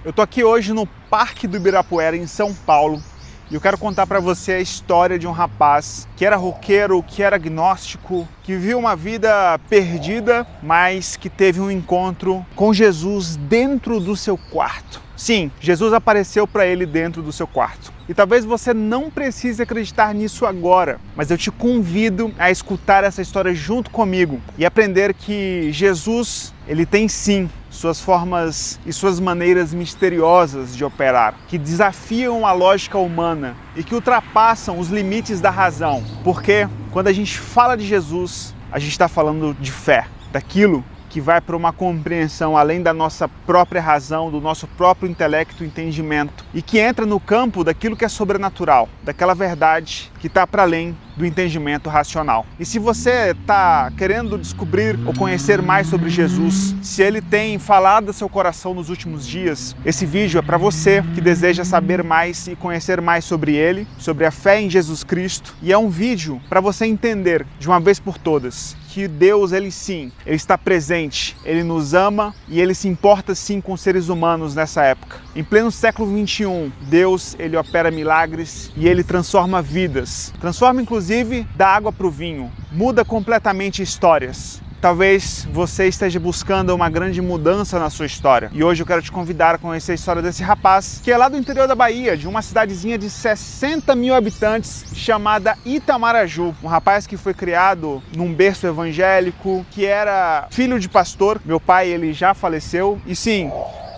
Eu tô aqui hoje no Parque do Ibirapuera, em São Paulo, e eu quero contar para você a história de um rapaz que era roqueiro, que era agnóstico, que vivia uma vida perdida, mas que teve um encontro com Jesus dentro do seu quarto. Sim, Jesus apareceu para ele dentro do seu quarto. E talvez você não precise acreditar nisso agora, mas eu te convido a escutar essa história junto comigo e aprender que Jesus, ele tem sim suas formas e suas maneiras misteriosas de operar, que desafiam a lógica humana e que ultrapassam os limites da razão. Porque quando a gente fala de Jesus, a gente está falando de fé, daquilo que vai para uma compreensão além da nossa própria razão, do nosso próprio intelecto e entendimento, e que entra no campo daquilo que é sobrenatural, daquela verdade que está para além do entendimento racional. E se você está querendo descobrir ou conhecer mais sobre Jesus, se ele tem falado ao seu coração nos últimos dias, esse vídeo é para você que deseja saber mais e conhecer mais sobre ele, sobre a fé em Jesus Cristo, e é um vídeo para você entender de uma vez por todas que Deus, ele sim, ele está presente, ele nos ama e ele se importa sim com os seres humanos nessa época. Em pleno século XXI, Deus, ele opera milagres e ele transforma vidas. Transforma inclusive da água para o vinho, muda completamente histórias. Talvez você esteja buscando uma grande mudança na sua história. E hoje eu quero te convidar a conhecer a história desse rapaz, que é lá do interior da Bahia, de uma cidadezinha de 60 mil habitantes, chamada Itamaraju. Um rapaz que foi criado num berço evangélico, que era filho de pastor. Meu pai, ele já faleceu. E sim,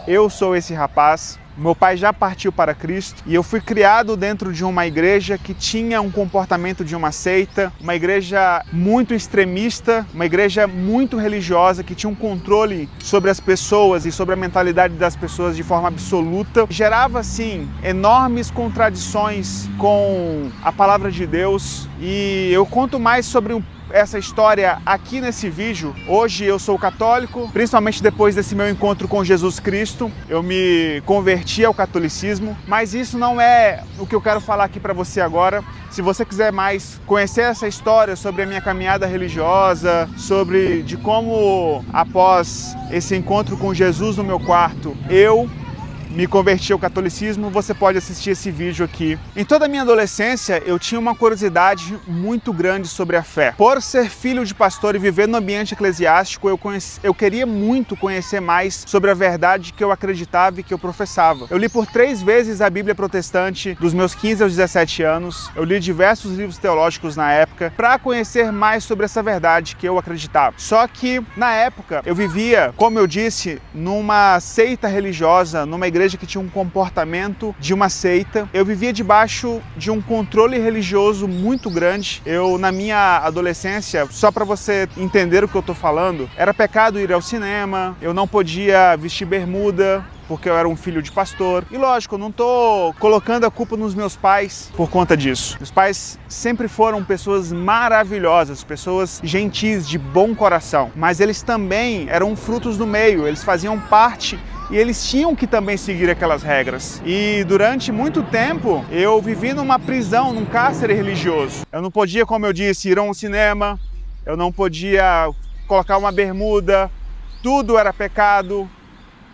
eu sou esse rapaz. Meu pai já partiu para Cristo e eu fui criado dentro de uma igreja que tinha um comportamento de uma seita, uma igreja muito extremista, uma igreja muito religiosa que tinha um controle sobre as pessoas e sobre a mentalidade das pessoas de forma absoluta. Gerava, sim, enormes contradições com a palavra de Deus, e eu conto mais sobre essa história aqui nesse vídeo. Hoje eu sou católico, principalmente depois desse meu encontro com Jesus Cristo, eu me converti ao catolicismo, mas isso não é o que eu quero falar aqui para você agora. Se você quiser mais conhecer essa história sobre a minha caminhada religiosa, sobre de como após esse encontro com Jesus no meu quarto, eu me converti ao catolicismo, você pode assistir esse vídeo aqui. Em toda a minha adolescência, eu tinha uma curiosidade muito grande sobre a fé. Por ser filho de pastor e viver no ambiente eclesiástico, eu queria muito conhecer mais sobre a verdade que eu acreditava e que eu professava. Eu li por 3 vezes a Bíblia protestante dos meus 15 aos 17 anos. Eu li diversos livros teológicos na época para conhecer mais sobre essa verdade que eu acreditava. Só que, na época, eu vivia, como eu disse, numa seita religiosa, numa igreja que tinha um comportamento de uma seita. Eu vivia debaixo de um controle religioso muito grande. Eu, na minha adolescência, só para você entender o que eu tô falando, era pecado ir ao cinema, eu não podia vestir bermuda, porque eu era um filho de pastor. E lógico, eu não tô colocando a culpa nos meus pais por conta disso. Meus pais sempre foram pessoas maravilhosas, pessoas gentis, de bom coração, mas eles também eram frutos do meio, eles faziam parte e eles tinham que também seguir aquelas regras. E durante muito tempo eu vivi numa prisão, num cárcere religioso. Eu não podia, como eu disse, ir a um cinema, eu não podia colocar uma bermuda, tudo era pecado,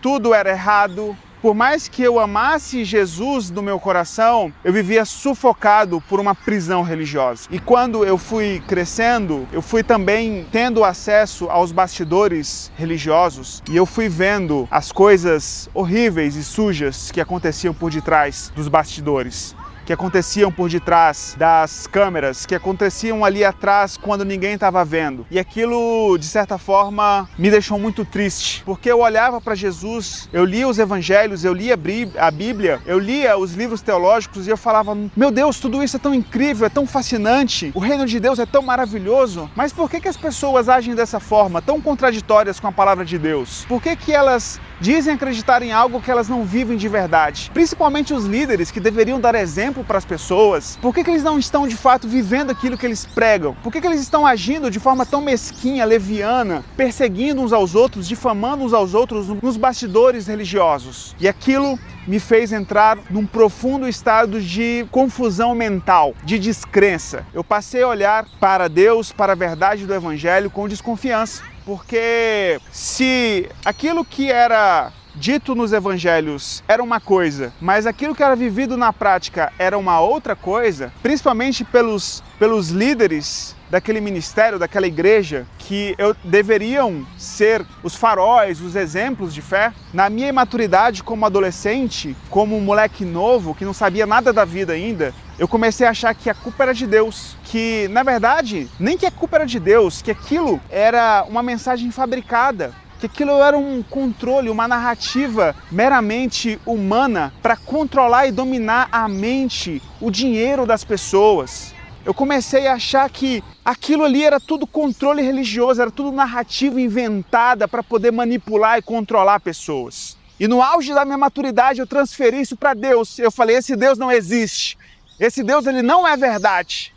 tudo era errado. Por mais que eu amasse Jesus no meu coração, eu vivia sufocado por uma prisão religiosa. E quando eu fui crescendo, eu fui também tendo acesso aos bastidores religiosos e eu fui vendo as coisas horríveis e sujas que aconteciam por detrás dos bastidores, que aconteciam por detrás das câmeras, que aconteciam ali atrás quando ninguém estava vendo. E aquilo, de certa forma, me deixou muito triste, porque eu olhava para Jesus, eu lia os evangelhos, eu lia a Bíblia, eu lia os livros teológicos e eu falava, meu Deus, tudo isso é tão incrível, é tão fascinante, o reino de Deus é tão maravilhoso, mas por que as pessoas agem dessa forma, tão contraditórias com a palavra de Deus? Por que elas dizem acreditar em algo que elas não vivem de verdade? Principalmente os líderes que deveriam dar exemplo para as pessoas. Por que eles não estão de fato vivendo aquilo que eles pregam? Por que eles estão agindo de forma tão mesquinha, leviana, perseguindo uns aos outros, difamando uns aos outros nos bastidores religiosos? E aquilo me fez entrar num profundo estado de confusão mental, de descrença. Eu passei a olhar para Deus, para a verdade do Evangelho com desconfiança. Porque se aquilo que era dito nos evangelhos era uma coisa, mas aquilo que era vivido na prática era uma outra coisa, principalmente pelos líderes daquele ministério, daquela igreja, que deveriam ser os faróis, os exemplos de fé. Na minha imaturidade como adolescente, como um moleque novo, que não sabia nada da vida ainda, eu comecei a achar que a culpa era de Deus, que na verdade, nem que a culpa era de Deus, que aquilo era uma mensagem fabricada, que aquilo era um controle, uma narrativa meramente humana para controlar e dominar a mente, o dinheiro das pessoas. Eu comecei a achar que aquilo ali era tudo controle religioso, era tudo narrativa inventada para poder manipular e controlar pessoas. E no auge da minha maturidade eu transferi isso para Deus. Eu falei, esse Deus não existe. Esse Deus, ele não é verdade.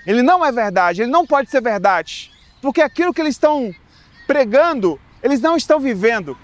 Ele não é verdade, ele não pode ser verdade. Porque aquilo que eles estão pregando, eles não estão vivendo.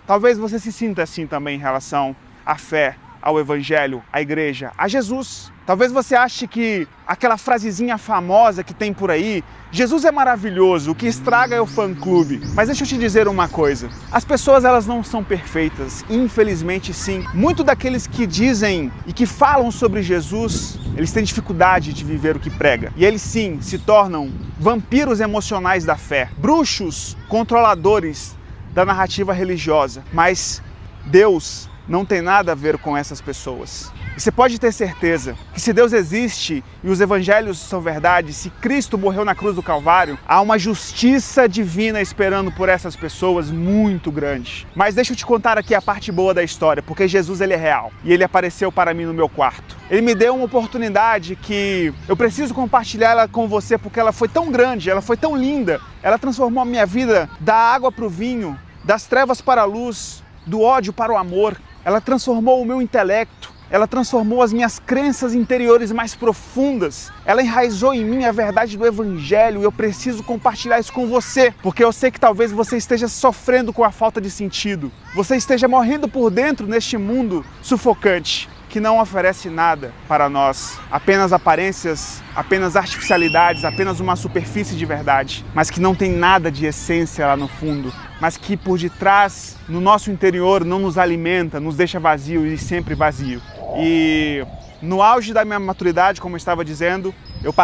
Talvez você se sinta assim também em relação à fé, ao evangelho, à igreja, a Jesus. Talvez você ache que aquela frasezinha famosa que tem por aí, Jesus é maravilhoso, o que estraga é o fã-clube. Mas deixa eu te dizer uma coisa, as pessoas elas não são perfeitas, infelizmente sim. Muito daqueles que dizem e que falam sobre Jesus, eles têm dificuldade de viver o que prega. E eles sim se tornam vampiros emocionais da fé, bruxos controladores da narrativa religiosa. Mas Deus não tem nada a ver com essas pessoas. E você pode ter certeza que se Deus existe e os evangelhos são verdade, se Cristo morreu na cruz do Calvário, há uma justiça divina esperando por essas pessoas muito grande. Mas deixa eu te contar aqui a parte boa da história, porque Jesus ele é real e ele apareceu para mim no meu quarto. Ele me deu uma oportunidade que eu preciso compartilhar ela com você porque ela foi tão grande, ela foi tão linda, ela transformou a minha vida da água para o vinho, das trevas para a luz, do ódio para o amor. Ela transformou o meu intelecto, ela transformou as minhas crenças interiores mais profundas, ela enraizou em mim a verdade do evangelho e eu preciso compartilhar isso com você, porque eu sei que talvez você esteja sofrendo com a falta de sentido, você esteja morrendo por dentro neste mundo sufocante, que não oferece nada para nós, apenas aparências, apenas artificialidades, apenas uma superfície de verdade, mas que não tem nada de essência lá no fundo, mas que por detrás, no nosso interior, não nos alimenta, nos deixa vazio e sempre vazio. E no auge da minha maturidade, como eu estava dizendo, eu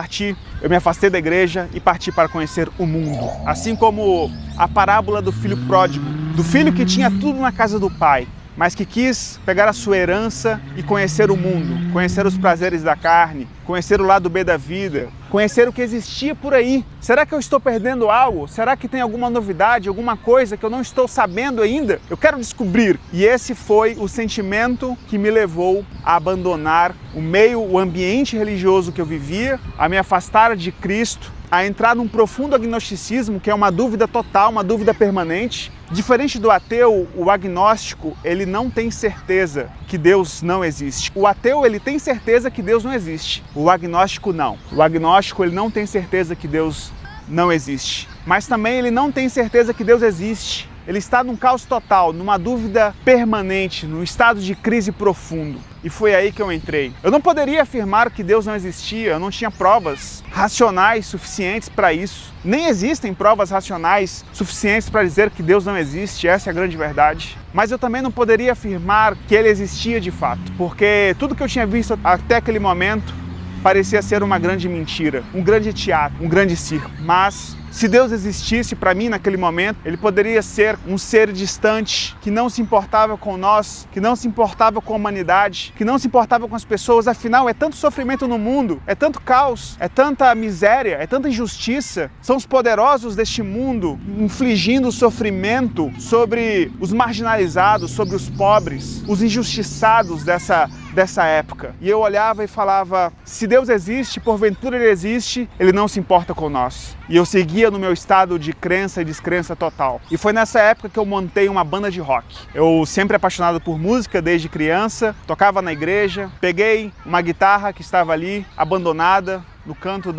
me afastei da igreja e parti para conhecer o mundo. Assim como a parábola do filho pródigo, do filho que tinha tudo na casa do pai, mas que quis pegar a sua herança e conhecer o mundo, conhecer os prazeres da carne, conhecer o lado B da vida, conhecer o que existia por aí. Será que eu estou perdendo algo? Será que tem alguma novidade, alguma coisa que eu não estou sabendo ainda? Eu quero descobrir. E esse foi o sentimento que me levou a abandonar o ambiente religioso que eu vivia, a me afastar de Cristo, a entrar num profundo agnosticismo, que é uma dúvida total, uma dúvida permanente. Diferente do ateu, o agnóstico, ele não tem certeza que Deus não existe. O ateu, ele tem certeza que Deus não existe. O agnóstico, não. O agnóstico, ele não tem certeza que Deus não existe. Mas também ele não tem certeza que Deus existe. Ele está num caos total, numa dúvida permanente, num estado de crise profundo. E foi aí que eu entrei. Eu não poderia afirmar que Deus não existia, eu não tinha provas racionais suficientes para isso. Nem existem provas racionais suficientes para dizer que Deus não existe, essa é a grande verdade. Mas eu também não poderia afirmar que Ele existia de fato, porque tudo que eu tinha visto até aquele momento parecia ser uma grande mentira, um grande teatro, um grande circo. Mas se Deus existisse para mim naquele momento, Ele poderia ser um ser distante, que não se importava com nós, que não se importava com a humanidade, que não se importava com as pessoas. Afinal, é tanto sofrimento no mundo, é tanto caos, é tanta miséria, é tanta injustiça. São os poderosos deste mundo infligindo sofrimento sobre os marginalizados, sobre os pobres, os injustiçados dessa época. E eu olhava e falava, se Deus existe, porventura Ele existe, Ele não se importa com nós. E eu seguia no meu estado de crença e descrença total. E foi nessa época que eu montei uma banda de rock. Eu sempre apaixonado por música desde criança, tocava na igreja, peguei uma guitarra que estava ali, abandonada, no canto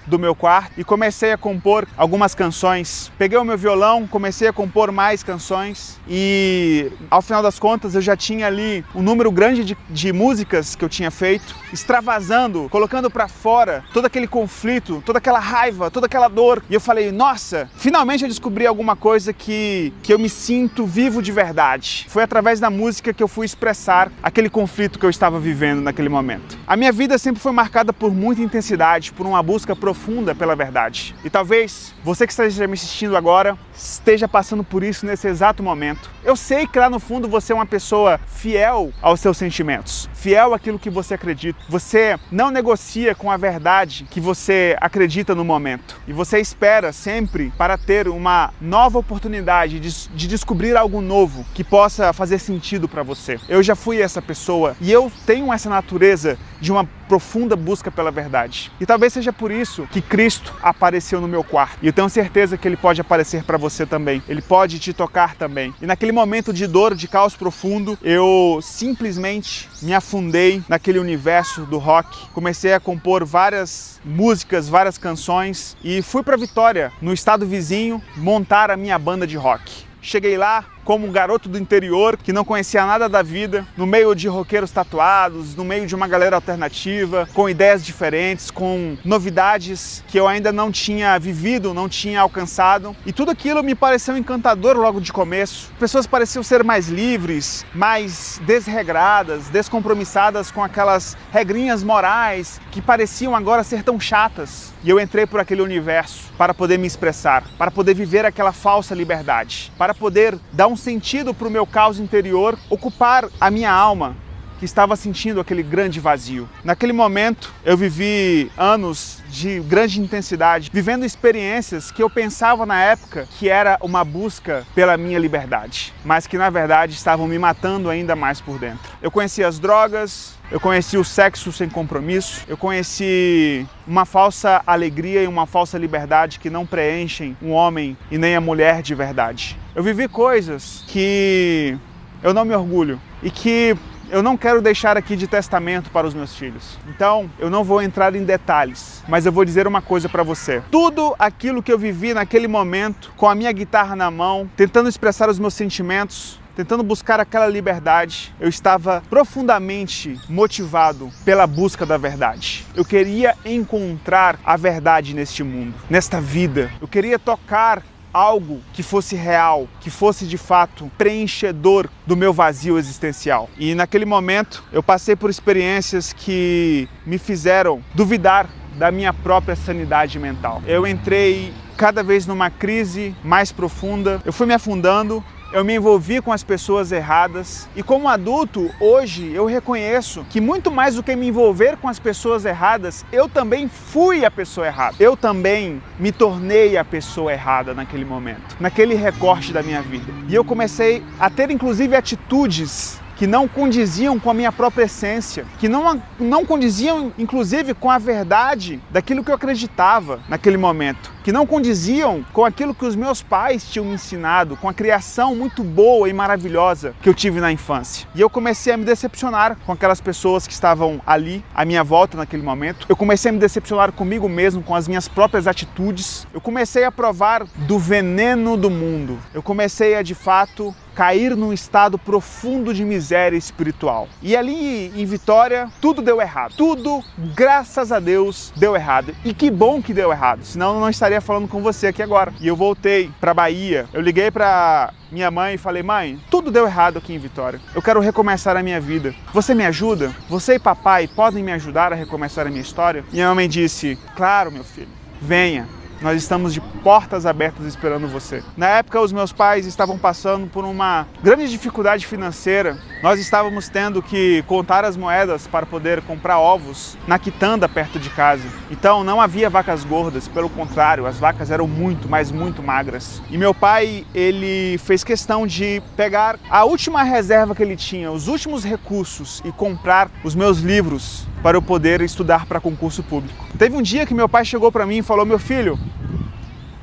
do meu quarto e comecei a compor algumas canções. Peguei o meu violão, comecei a compor mais canções e ao final das contas eu já tinha ali um número grande de músicas que eu tinha feito, extravasando, colocando pra fora todo aquele conflito, toda aquela raiva, toda aquela dor. E eu falei, nossa, finalmente eu descobri alguma coisa que eu me sinto vivo de verdade. Foi através da música que eu fui expressar aquele conflito que eu estava vivendo naquele momento. A minha vida sempre foi marcada por muita intensidade, por uma busca profunda pela verdade. E talvez você que esteja me assistindo agora esteja passando por isso nesse exato momento. Eu sei que lá no fundo você é uma pessoa fiel aos seus sentimentos, fiel àquilo que você acredita. Você não negocia com a verdade que você acredita no momento. E você espera sempre para ter uma nova oportunidade de descobrir algo novo que possa fazer sentido para você. Eu já fui essa pessoa e eu tenho essa natureza de uma profunda busca pela verdade. E talvez seja por isso que Cristo apareceu no meu quarto. E eu tenho certeza que Ele pode aparecer para você também. Ele pode te tocar também. E naquele momento de dor, de caos profundo, eu simplesmente me afundei naquele universo do rock. Comecei a compor várias músicas, várias canções e fui para Vitória, no estado vizinho, montar a minha banda de rock. Cheguei lá como um garoto do interior que não conhecia nada da vida, no meio de roqueiros tatuados, no meio de uma galera alternativa, com ideias diferentes, com novidades que eu ainda não tinha vivido, não tinha alcançado. E tudo aquilo me pareceu encantador logo de começo. As pessoas pareciam ser mais livres, mais desregradas, descompromissadas com aquelas regrinhas morais que pareciam agora ser tão chatas. E eu entrei por aquele universo para poder me expressar, para poder viver aquela falsa liberdade, para poder dar um sentido para o meu caos interior, ocupar a minha alma que estava sentindo aquele grande vazio. Naquele momento eu vivi anos de grande intensidade, vivendo experiências que eu pensava na época que era uma busca pela minha liberdade, mas que na verdade estavam me matando ainda mais por dentro. Eu conheci as drogas, eu conheci o sexo sem compromisso, eu conheci uma falsa alegria e uma falsa liberdade que não preenchem um homem e nem a mulher de verdade. Eu vivi coisas que eu não me orgulho e que eu não quero deixar aqui de testamento para os meus filhos. Então, eu não vou entrar em detalhes, mas eu vou dizer uma coisa para você. Tudo aquilo que eu vivi naquele momento, com a minha guitarra na mão, tentando expressar os meus sentimentos, tentando buscar aquela liberdade, eu estava profundamente motivado pela busca da verdade. Eu queria encontrar a verdade neste mundo, nesta vida. Eu queria tocar algo que fosse real, que fosse de fato preenchedor do meu vazio existencial. E naquele momento eu passei por experiências que me fizeram duvidar da minha própria sanidade mental. Eu entrei cada vez numa crise mais profunda, eu fui me afundando, eu me envolvi com as pessoas erradas e como adulto, hoje eu reconheço que muito mais do que me envolver com as pessoas erradas, eu também fui a pessoa errada. Eu também me tornei a pessoa errada naquele momento, naquele recorte da minha vida. E eu comecei a ter inclusive atitudes que não condiziam com a minha própria essência, que não condiziam inclusive com a verdade daquilo que eu acreditava naquele momento, que não condiziam com aquilo que os meus pais tinham me ensinado, com a criação muito boa e maravilhosa que eu tive na infância. E eu comecei a me decepcionar com aquelas pessoas que estavam ali à minha volta naquele momento. Eu comecei a me decepcionar comigo mesmo, com as minhas próprias atitudes. Eu comecei a provar do veneno do mundo. Eu comecei a, de fato, cair num estado profundo de miséria espiritual. E ali em Vitória, tudo deu errado. Tudo, graças a Deus, deu errado. E que bom que deu errado, senão eu não estaria falando com você aqui agora. E eu voltei para Bahia, eu liguei para minha mãe e falei, mãe, tudo deu errado aqui em Vitória. Eu quero recomeçar a minha vida. Você me ajuda? Você e papai podem me ajudar a recomeçar a minha história? E minha mãe disse, claro, meu filho, venha. Nós estamos de portas abertas esperando você. Na época, os meus pais estavam passando por uma grande dificuldade financeira. Nós estávamos tendo que contar as moedas para poder comprar ovos na quitanda perto de casa. Então, não havia vacas gordas, pelo contrário, as vacas eram muito, mas muito magras. E meu pai, ele fez questão de pegar a última reserva que ele tinha, os últimos recursos e comprar os meus livros para eu poder estudar para concurso público. Teve um dia que meu pai chegou para mim e falou, meu filho,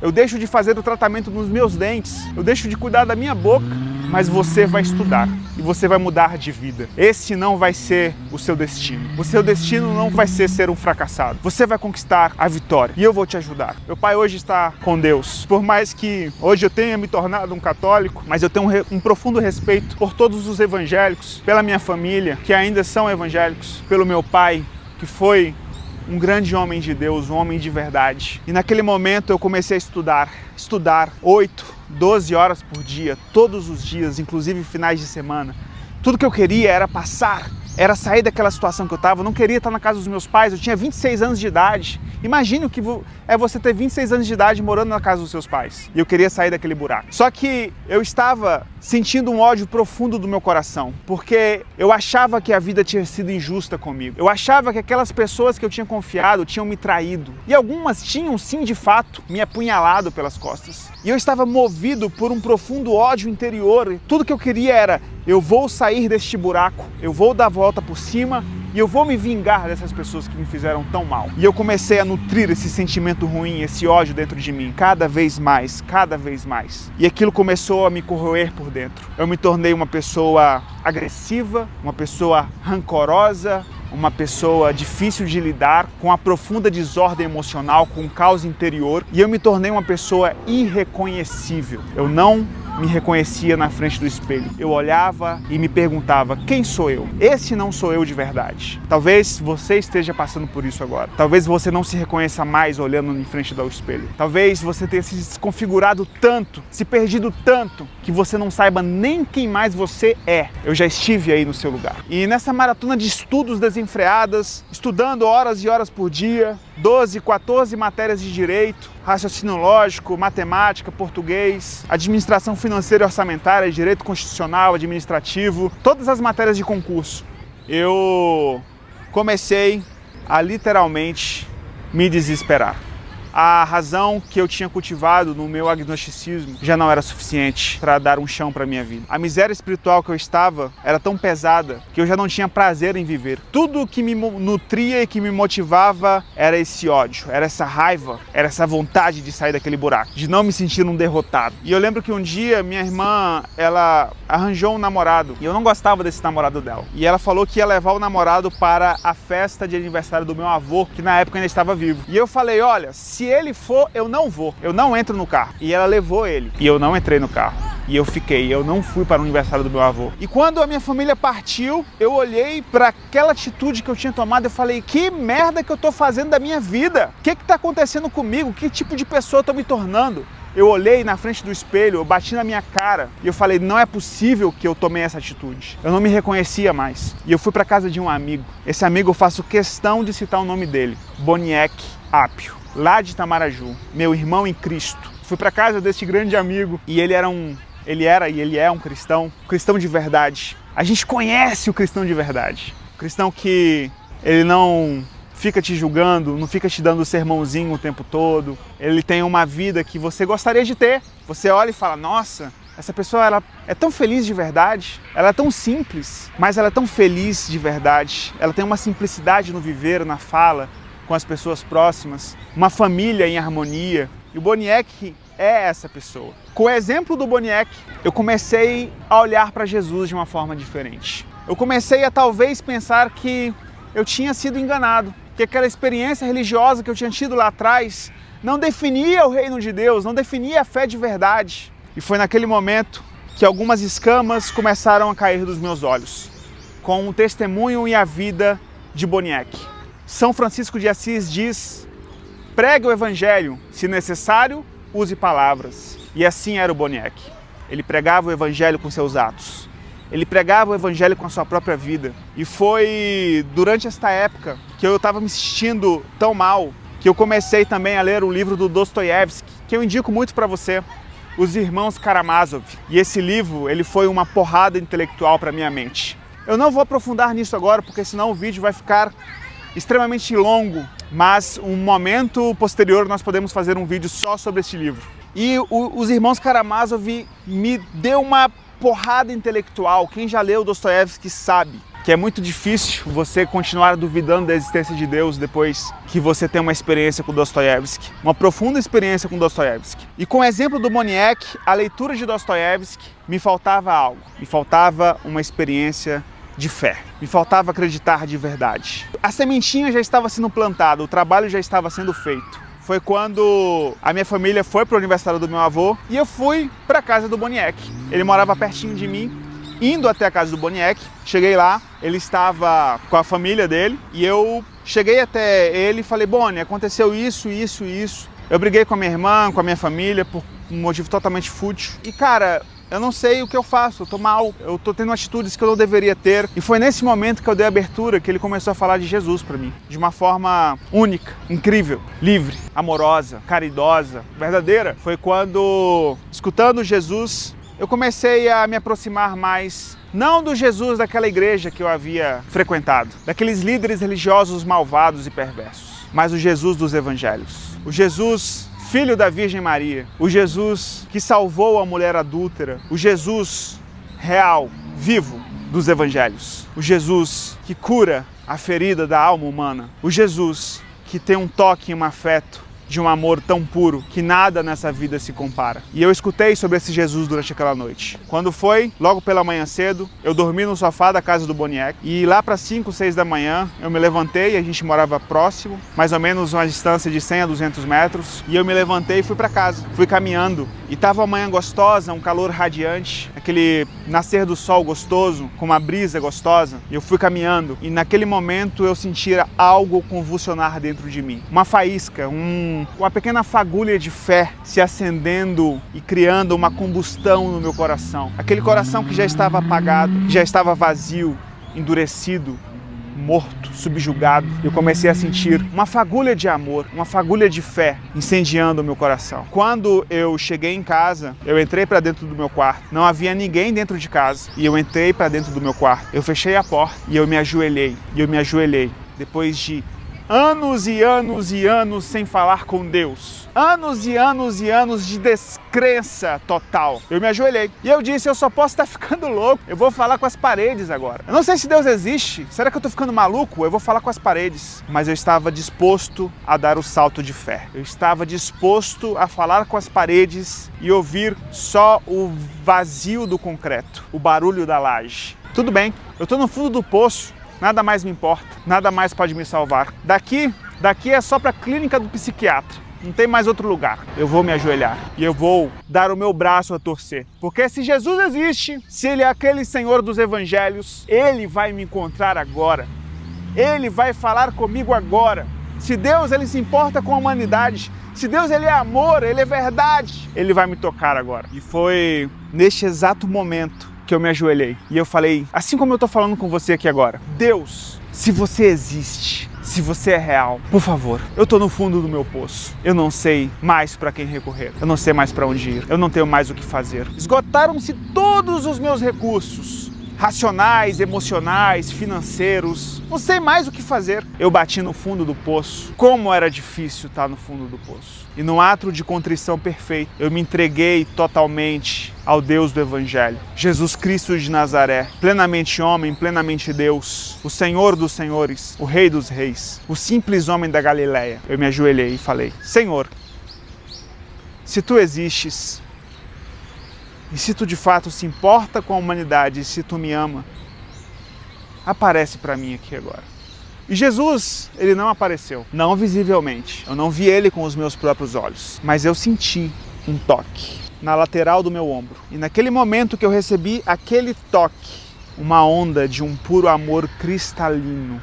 eu deixo de fazer o tratamento dos meus dentes, eu deixo de cuidar da minha boca mas você vai estudar e você vai mudar de vida. Esse não vai ser o seu destino. O seu destino não vai ser um fracassado. Você vai conquistar a vitória e eu vou te ajudar. Meu pai hoje está com Deus. Por mais que hoje eu tenha me tornado um católico, mas eu tenho um profundo respeito por todos os evangélicos, pela minha família, que ainda são evangélicos, pelo meu pai, que foi um grande homem de Deus, um homem de verdade. E naquele momento eu comecei a estudar 8, 12 horas por dia, todos os dias, inclusive finais de semana. Tudo que eu queria era sair daquela situação que eu estava. Eu não queria estar na casa dos meus pais, eu tinha 26 anos de idade. Imagine o que é você ter 26 anos de idade morando na casa dos seus pais. E eu queria sair daquele buraco. Só que eu estava sentindo um ódio profundo do meu coração, porque eu achava que a vida tinha sido injusta comigo. Eu achava que aquelas pessoas que eu tinha confiado tinham me traído. E algumas tinham sim, de fato, me apunhalado pelas costas. E eu estava movido por um profundo ódio interior. E tudo que eu queria era, eu vou sair deste buraco, eu vou dar a volta por cima e eu vou me vingar dessas pessoas que me fizeram tão mal. E eu comecei a nutrir esse sentimento ruim, esse ódio dentro de mim, cada vez mais. E aquilo começou a me corroer por dentro. Eu me tornei uma pessoa agressiva, uma pessoa rancorosa, uma pessoa difícil de lidar, com a profunda desordem emocional, com um caos interior, e eu me tornei uma pessoa irreconhecível. Eu não me reconhecia na frente do espelho. Eu olhava e me perguntava, quem sou eu? Esse não sou eu de verdade. Talvez você esteja passando por isso agora. Talvez você não se reconheça mais olhando em frente do espelho. Talvez você tenha se desconfigurado tanto, se perdido tanto, que você não saiba nem quem mais você é. Eu já estive aí no seu lugar. E nessa maratona de estudos desenfreadas, estudando horas e horas por dia, 12, 14 matérias de direito, raciocínio lógico, matemática, português, administração financeira e orçamentária, direito constitucional, administrativo, todas as matérias de concurso. Eu comecei a literalmente me desesperar. A razão que eu tinha cultivado no meu agnosticismo já não era suficiente para dar um chão para a minha vida. A miséria espiritual que eu estava era tão pesada que eu já não tinha prazer em viver. Tudo que me nutria e que me motivava era esse ódio, era essa raiva, era essa vontade de sair daquele buraco, de não me sentir um derrotado. E eu lembro que um dia minha irmã, ela arranjou um namorado e eu não gostava desse namorado dela. E ela falou que ia levar o namorado para a festa de aniversário do meu avô, que na época ainda estava vivo. E eu falei, olha, se ele for, eu não vou, eu não entro no carro. E ela levou ele, e eu não entrei no carro. E eu não fui para o aniversário do meu avô. E quando a minha família partiu, eu olhei para aquela atitude que eu tinha tomado e falei, que merda que eu tô fazendo da minha vida? O que tá acontecendo comigo? Que tipo de pessoa eu tô me tornando? Eu olhei na frente do espelho, eu bati na minha cara e eu falei, não é possível que eu tomei essa atitude. Eu não me reconhecia mais. E eu fui para casa de um amigo. Esse amigo eu faço questão de citar o nome dele, Boniek Apio, lá de Itamaraju, meu irmão em Cristo. Fui para casa desse grande amigo e ele é um cristão de verdade. A gente conhece o cristão de verdade. O cristão que ele não fica te julgando, não fica te dando sermãozinho o tempo todo. Ele tem uma vida que você gostaria de ter. Você olha e fala, nossa, essa pessoa ela é tão feliz de verdade, ela é tão simples, mas ela é tão feliz de verdade. Ela tem uma simplicidade no viver, na fala, com as pessoas próximas, uma família em harmonia. E o Boniek é essa pessoa. Com o exemplo do Boniek, eu comecei a olhar para Jesus de uma forma diferente. Eu comecei a talvez pensar que eu tinha sido enganado, que aquela experiência religiosa que eu tinha tido lá atrás não definia o reino de Deus, não definia a fé de verdade. E foi naquele momento que algumas escamas começaram a cair dos meus olhos, com o testemunho e a vida de Boniek. São Francisco de Assis diz, pregue o evangelho, se necessário, use palavras. E assim era o Boniek. Ele pregava o evangelho com seus atos. Ele pregava o evangelho com a sua própria vida. E foi durante esta época que eu estava me sentindo tão mal, que eu comecei também a ler o livro do Dostoiévski, que eu indico muito para você, Os Irmãos Karamazov. E esse livro, ele foi uma porrada intelectual para minha mente. Eu não vou aprofundar nisso agora, porque senão o vídeo vai ficar extremamente longo, mas um momento posterior nós podemos fazer um vídeo só sobre este livro. E os Irmãos Karamazov me deu uma porrada intelectual. Quem já leu Dostoiévski sabe que é muito difícil você continuar duvidando da existência de Deus depois que você tem uma experiência com Dostoiévski, uma profunda experiência com Dostoiévski. E com o exemplo do Moniek, a leitura de Dostoiévski, me faltava algo, me faltava uma experiência de fé, me faltava acreditar de verdade. A sementinha já estava sendo plantada, o trabalho já estava sendo feito. Foi quando a minha família foi para o aniversário do meu avô e eu fui para a casa do Moniek. Ele morava pertinho de mim. Indo até a casa do Moniek, cheguei lá, ele estava com a família dele e eu cheguei até ele e falei: Boni, aconteceu isso. Eu briguei com a minha irmã, com a minha família por um motivo totalmente fútil. E cara, eu não sei o que eu faço, eu tô mal, eu tô tendo atitudes que eu não deveria ter. E foi nesse momento que eu dei abertura que ele começou a falar de Jesus para mim, de uma forma única, incrível, livre, amorosa, caridosa, verdadeira. Foi quando, escutando Jesus, eu comecei a me aproximar mais, não do Jesus daquela igreja que eu havia frequentado, daqueles líderes religiosos malvados e perversos, mas o Jesus dos evangelhos. O Jesus filho da Virgem Maria, o Jesus que salvou a mulher adúltera, o Jesus real, vivo dos evangelhos, o Jesus que cura a ferida da alma humana, o Jesus que tem um toque e um afeto de um amor tão puro que nada nessa vida se compara. E eu escutei sobre esse Jesus durante aquela noite. Quando foi, logo pela manhã cedo, eu dormi no sofá da casa do Moniek e lá para 5, 6 da manhã eu me levantei, a gente morava próximo, mais ou menos uma distância de 100 a 200 metros, e eu me levantei e fui para casa. Fui caminhando e tava uma manhã gostosa, um calor radiante, aquele nascer do sol gostoso, com uma brisa gostosa. E eu fui caminhando e naquele momento eu sentia algo convulsionar dentro de mim. Uma faísca, uma pequena fagulha de fé se acendendo e criando uma combustão no meu coração. Aquele coração que já estava apagado, que já estava vazio, endurecido, morto, subjugado. Eu comecei a sentir uma fagulha de amor, uma fagulha de fé incendiando o meu coração. Quando eu cheguei em casa, eu entrei para dentro do meu quarto. Não havia ninguém dentro de casa e eu entrei para dentro do meu quarto. Eu fechei a porta e eu me ajoelhei. Depois de anos e anos e anos sem falar com Deus. Anos e anos e anos de descrença total. Eu me ajoelhei e eu disse: eu só posso estar ficando louco. Eu vou falar com as paredes agora. Eu não sei se Deus existe. Será que eu estou ficando maluco? Eu vou falar com as paredes. Mas eu estava disposto a dar o salto de fé. Eu estava disposto a falar com as paredes e ouvir só o vazio do concreto, o barulho da laje. Tudo bem, eu estou no fundo do poço. Nada mais me importa, nada mais pode me salvar. Daqui é só para a clínica do psiquiatra, não tem mais outro lugar. Eu vou me ajoelhar e eu vou dar o meu braço a torcer. Porque se Jesus existe, se Ele é aquele Senhor dos Evangelhos, Ele vai me encontrar agora. Ele vai falar comigo agora. Se Deus, Ele se importa com a humanidade, se Deus, Ele é amor, Ele é verdade, Ele vai me tocar agora. E foi neste exato momento que eu me ajoelhei e eu falei, assim como eu estou falando com você aqui agora: Deus, se você existe, se você é real, por favor, eu estou no fundo do meu poço, eu não sei mais para quem recorrer, eu não sei mais para onde ir, eu não tenho mais o que fazer. Esgotaram-se todos os meus recursos, racionais, emocionais, financeiros, não sei mais o que fazer. Eu bati no fundo do poço. Como era difícil estar no fundo do poço. E num ato de contrição perfeito, eu me entreguei totalmente ao Deus do Evangelho. Jesus Cristo de Nazaré, plenamente homem, plenamente Deus, o Senhor dos senhores, o Rei dos reis, o simples homem da Galileia. Eu me ajoelhei e falei: Senhor, se Tu existes, e se Tu de fato se importa com a humanidade, e se Tu me ama, aparece para mim aqui agora. E Jesus, Ele não apareceu, não visivelmente. Eu não vi Ele com os meus próprios olhos, mas eu senti um toque na lateral do meu ombro. E naquele momento que eu recebi aquele toque, uma onda de um puro amor cristalino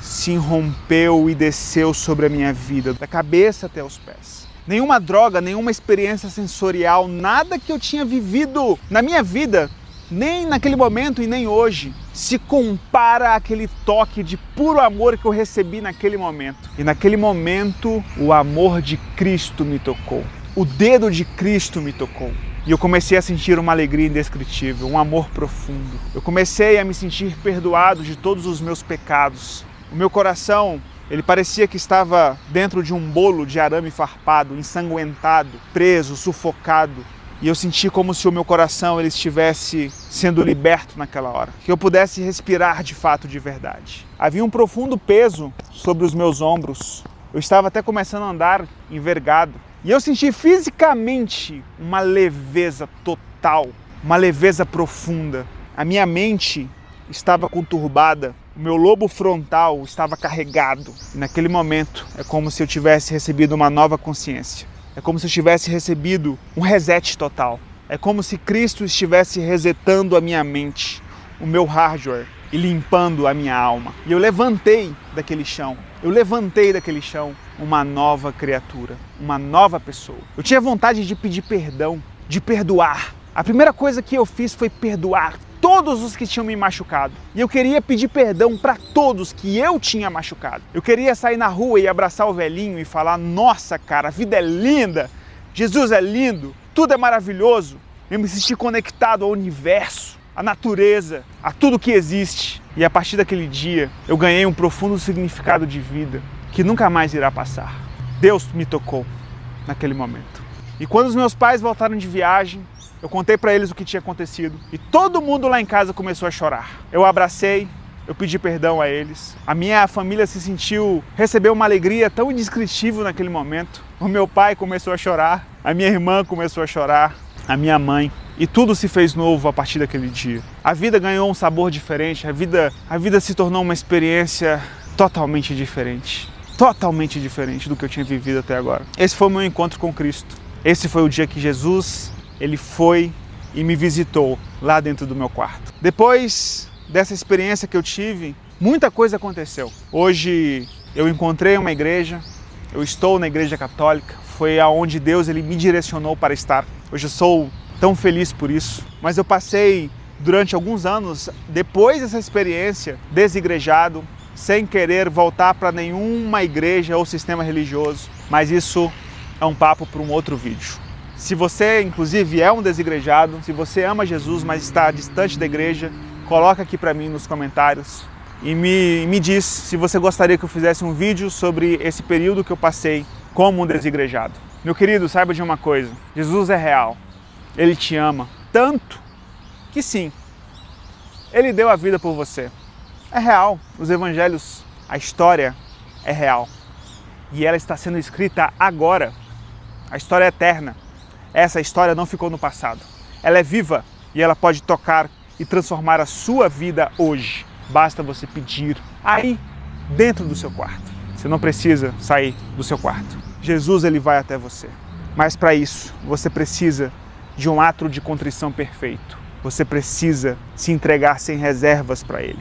se irrompeu e desceu sobre a minha vida, da cabeça até os pés. Nenhuma droga, nenhuma experiência sensorial, nada que eu tinha vivido na minha vida, nem naquele momento e nem hoje, se compara àquele toque de puro amor que eu recebi naquele momento. E naquele momento, o amor de Cristo me tocou. O dedo de Cristo me tocou. E eu comecei a sentir uma alegria indescritível, um amor profundo. Eu comecei a me sentir perdoado de todos os meus pecados. O meu coração, ele parecia que estava dentro de um bolo de arame farpado, ensanguentado, preso, sufocado. E eu senti como se o meu coração ele estivesse sendo liberto naquela hora. Que eu pudesse respirar de fato, de verdade. Havia um profundo peso sobre os meus ombros. Eu estava até começando a andar envergado. E eu senti fisicamente uma leveza total, uma leveza profunda. A minha mente estava conturbada, o meu lobo frontal estava carregado. E naquele momento é como se eu tivesse recebido uma nova consciência. É como se eu tivesse recebido um reset total. É como se Cristo estivesse resetando a minha mente, o meu hardware e limpando a minha alma. E eu levantei daquele chão. Uma nova criatura, uma nova pessoa. Eu tinha vontade de pedir perdão, de perdoar. A primeira coisa que eu fiz foi perdoar todos os que tinham me machucado. E eu queria pedir perdão para todos que eu tinha machucado. Eu queria sair na rua e abraçar o velhinho e falar: nossa, cara, a vida é linda, Jesus é lindo, tudo é maravilhoso. Eu me senti conectado ao universo, à natureza, a tudo que existe. E a partir daquele dia, eu ganhei um profundo significado de vida que nunca mais irá passar. Deus me tocou naquele momento. E quando os meus pais voltaram de viagem, eu contei para eles o que tinha acontecido e todo mundo lá em casa começou a chorar. Eu abracei, eu pedi perdão a eles. A minha família recebeu uma alegria tão indescritível naquele momento. O meu pai começou a chorar, a minha irmã começou a chorar, a minha mãe. E tudo se fez novo a partir daquele dia. A vida ganhou um sabor diferente, a vida se tornou uma experiência totalmente diferente do que eu tinha vivido até agora. Esse foi o meu encontro com Cristo. Esse foi o dia que Jesus ele foi e me visitou lá dentro do meu quarto. Depois dessa experiência que eu tive, muita coisa aconteceu. Hoje eu encontrei uma igreja, eu estou na igreja católica, foi aonde Deus ele me direcionou para estar. Hoje eu sou tão feliz por isso, mas eu passei durante alguns anos, depois dessa experiência, desigrejado, sem querer voltar para nenhuma igreja ou sistema religioso, mas isso é um papo para um outro vídeo. Se você, inclusive, é um desigrejado, se você ama Jesus, mas está distante da igreja, coloca aqui para mim nos comentários e me diz se você gostaria que eu fizesse um vídeo sobre esse período que eu passei como um desigrejado. Meu querido, saiba de uma coisa, Jesus é real, Ele te ama, tanto que sim, Ele deu a vida por você. É real, os evangelhos, a história é real e ela está sendo escrita agora, a história é eterna. Essa história não ficou no passado. Ela é viva e ela pode tocar e transformar a sua vida hoje. Basta você pedir aí dentro do seu quarto. Você não precisa sair do seu quarto. Jesus ele vai até você. Mas para isso, você precisa de um ato de contrição perfeito. Você precisa se entregar sem reservas para Ele.